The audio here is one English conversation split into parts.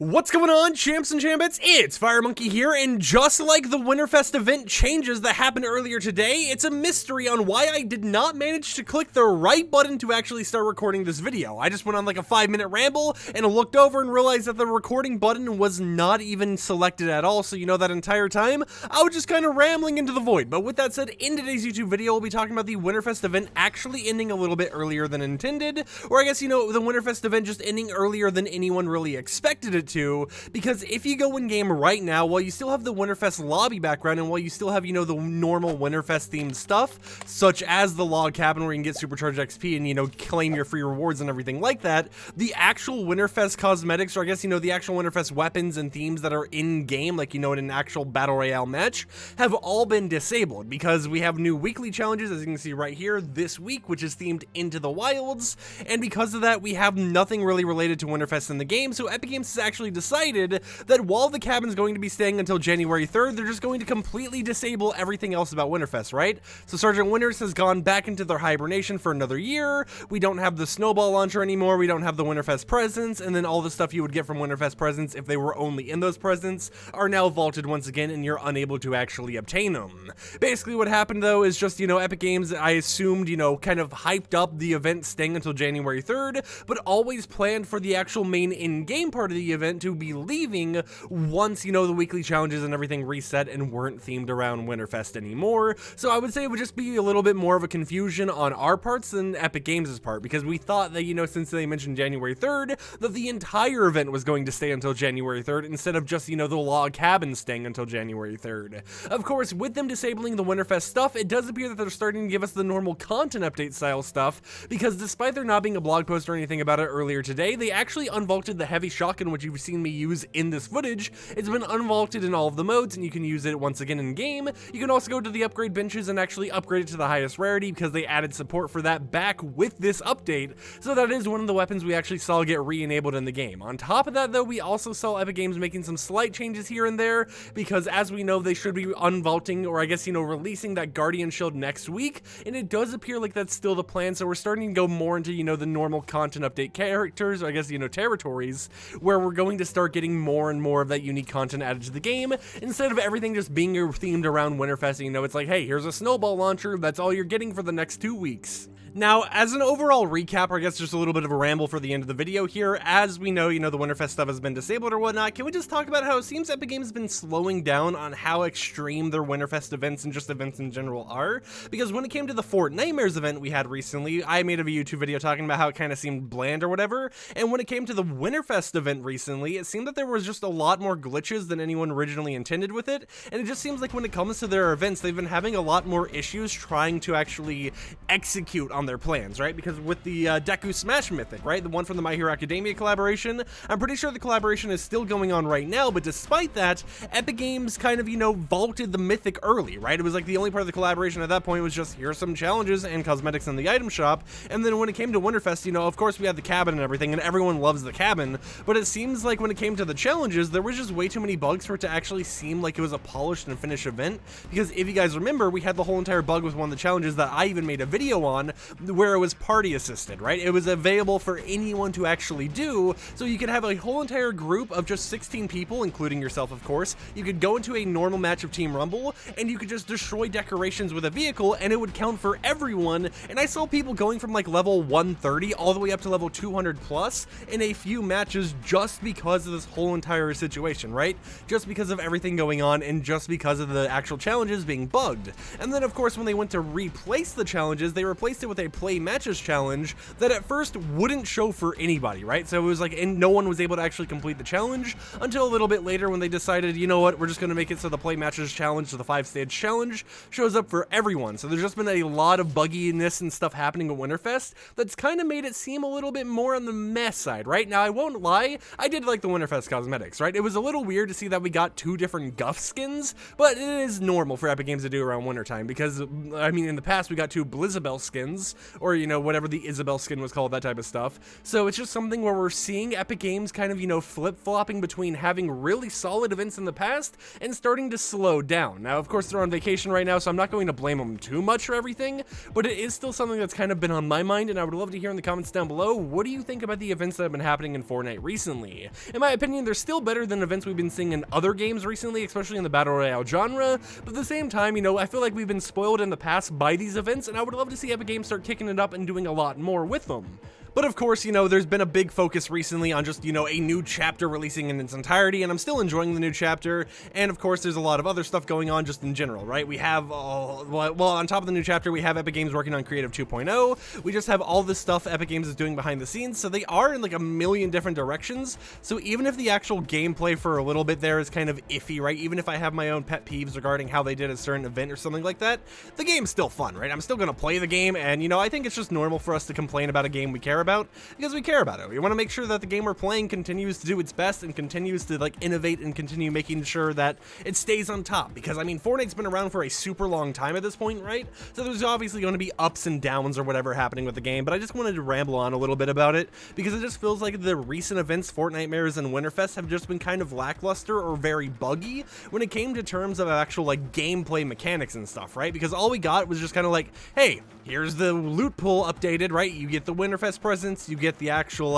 What's going on, champs and chambits? It's FireMonkey here, and just like the Winterfest event changes that happened earlier today, it's a mystery on why I did not manage to click the right button to actually start recording this video. I just went on like a 5-minute ramble and looked over and realized that the recording button was not even selected at all, so you know that entire time, I was just kind of rambling into the void. But with that said, in today's YouTube video, we'll be talking about the Winterfest event actually ending a little bit earlier than intended, or I guess, you know, the Winterfest event just ending earlier than anyone really expected it to, because if you go in game right now, while you still have the Winterfest lobby background and while you still have, you know, the normal Winterfest themed stuff, such as the log cabin where you can get supercharged XP and, you know, claim your free rewards and everything like that, the actual Winterfest cosmetics, or I guess, you know, the actual Winterfest weapons and themes that are in game, like, you know, in an actual battle royale match, have all been disabled because we have new weekly challenges, as you can see right here, this week, which is themed Into the Wilds, and because of that, we have nothing really related to Winterfest in the game, so Epic Games has actually decided that while the cabin's going to be staying until January 3rd, they're just going to completely disable everything else about Winterfest, right? So Sergeant Winters has gone back into their hibernation for another year, we don't have the snowball launcher anymore, we don't have the Winterfest presents, and then all the stuff you would get from Winterfest presents if they were only in those presents are now vaulted once again and you're unable to actually obtain them. Basically what happened though is just, you know, Epic Games, I assumed, you know, kind of hyped up the event staying until January 3rd, but always planned for the actual main in-game part of the event to be leaving once, you know, the weekly challenges and everything reset and weren't themed around Winterfest anymore. So I would say it would just be a little bit more of a confusion on our parts than Epic Games' part, because we thought that, you know, since they mentioned January 3rd, that the entire event was going to stay until January 3rd instead of just, you know, the log cabin staying until January 3rd. Of course, with them disabling the Winterfest stuff, it does appear that they're starting to give us the normal content update style stuff, because despite there not being a blog post or anything about it earlier today, they actually unvaulted the heavy shotgun, which you've seen me use in this footage. It's been unvaulted in all of the modes, and you can use it once again in game. You can also go to the upgrade benches and actually upgrade it to the highest rarity, because they added support for that back with this update, so that is one of the weapons we actually saw get re-enabled in the game. On top of that though, we also saw Epic Games making some slight changes here and there, because as we know, they should be unvaulting, or I guess, you know, releasing that Guardian Shield next week, and it does appear like that's still the plan, so we're starting to go more into, you know, the normal content update characters, or I guess, you know, territories, where we're going to start getting more and more of that unique content added to the game, instead of everything just being themed around Winterfest. You know, it's like, hey, here's a snowball launcher, that's all you're getting for the next 2 weeks. Now, as an overall recap, or I guess just a little bit of a ramble for the end of the video here, as we know, you know, the Winterfest stuff has been disabled or whatnot, can we just talk about how it seems Epic Games has been slowing down on how extreme their Winterfest events and just events in general are? Because when it came to the Fort Nightmares event we had recently, I made a YouTube video talking about how it kind of seemed bland or whatever, and when it came to the Winterfest event recently, it seemed that there was just a lot more glitches than anyone originally intended with it, and it just seems like when it comes to their events, they've been having a lot more issues trying to actually execute on their plans, right? Because with the Deku Smash Mythic, right, the one from the My Hero Academia collaboration, I'm pretty sure the collaboration is still going on right now, but despite that, Epic Games kind of, you know, vaulted the Mythic early, right? It was like the only part of the collaboration at that point was just, here's some challenges and cosmetics in the item shop, and then when it came to Winterfest, you know, of course we had the cabin and everything, and everyone loves the cabin, but it seems like when it came to the challenges, there was just way too many bugs for it to actually seem like it was a polished and finished event, because if you guys remember, we had the whole entire bug with one of the challenges that I even made a video on, where it was party assisted, right? It was available for anyone to actually do, so you could have a whole entire group of just 16 people, including yourself, of course. You could go into a normal match of Team Rumble, and you could just destroy decorations with a vehicle, and it would count for everyone, and I saw people going from like level 130 all the way up to level 200 plus in a few matches just because of this whole entire situation, right? Just because of everything going on, and just because of the actual challenges being bugged. And then, of course, when they went to replace the challenges, they replaced it with a play matches challenge that at first wouldn't show for anybody, right? So it was like, and no one was able to actually complete the challenge until a little bit later when they decided, you know what, we're just going to make it so the play matches challenge, or the 5-stage challenge, shows up for everyone. So there's just been a lot of bugginess and stuff happening at Winterfest that's kind of made it seem a little bit more on the mess side, right? Now, I won't lie, I did like the Winterfest cosmetics, right? It was a little weird to see that we got 2 different Guff skins, but it is normal for Epic Games to do around wintertime, because, I mean, in the past we got 2 Blizzabelle skins, skins, or, you know, whatever the Isabelle skin was called, that type of stuff. So it's just something where we're seeing Epic Games kind of, you know, flip-flopping between having really solid events in the past and starting to slow down. Now, of course, they're on vacation right now, so I'm not going to blame them too much for everything, but it is still something that's kind of been on my mind, and I would love to hear in the comments down below, what do you think about the events that have been happening in Fortnite recently? In my opinion, they're still better than events we've been seeing in other games recently, especially in the Battle Royale genre, but at the same time, you know, I feel like we've been spoiled in the past by these events, and I would love to see Epic Games start kicking it up and doing a lot more with them. But of course, you know, there's been a big focus recently on just, you know, a new chapter releasing in its entirety, and I'm still enjoying the new chapter, and of course, there's a lot of other stuff going on just in general, right? We have, well, on top of the new chapter, we have Epic Games working on Creative 2.0, we just have all this stuff Epic Games is doing behind the scenes, so they are in like a million different directions, so even if the actual gameplay for a little bit there is kind of iffy, right? Even if I have my own pet peeves regarding how they did a certain event or something like that, the game's still fun, right? I'm still gonna play the game, and, you know, I think it's just normal for us to complain about a game we care about, because we care about it. We want to make sure that the game we're playing continues to do its best and continues to like innovate and continue making sure that it stays on top, because I mean, Fortnite's been around for a super long time at this point, right? So there's obviously going to be ups and downs or whatever happening with the game, but I just wanted to ramble on a little bit about it because it just feels like the recent events, Fortnitemares and Winterfest, have just been kind of lackluster or very buggy when it came to terms of actual like gameplay mechanics and stuff, right? Because all we got was just kind of like, hey, here's the loot pool updated, right? You get the Winterfest presents, you get the actual,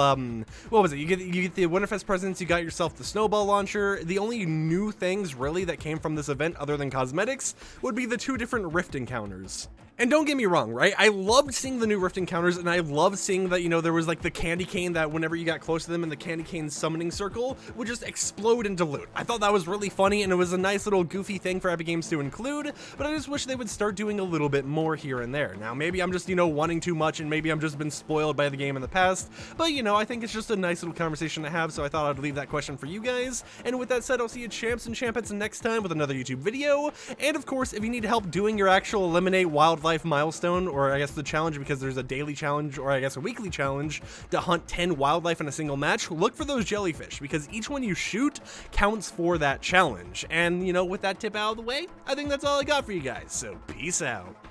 what was it? You get the Winterfest presents, you got yourself the snowball launcher. The only new things really that came from this event other than cosmetics would be the 2 different rift encounters. And don't get me wrong, right? I loved seeing the new rift encounters, and I loved seeing that, you know, there was like the candy cane that whenever you got close to them in the candy cane summoning circle would just explode into loot. I thought that was really funny, and it was a nice little goofy thing for Epic Games to include, but I just wish they would start doing a little bit more here and there. Now, maybe I'm just, you know, wanting too much, and maybe I'm just been spoiled by the game in the past, but, you know, I think it's just a nice little conversation to have, so I thought I'd leave that question for you guys. And with that said, I'll see you champs and champettes next time with another YouTube video, and of course, if you need help doing your actual eliminate wildlife milestone, or I guess the challenge, because there's a daily challenge, or I guess a weekly challenge, to hunt 10 wildlife in a single match, look for those jellyfish, because each one you shoot counts for that challenge. And, you know, with that tip out of the way, I think that's all I got for you guys, so peace out.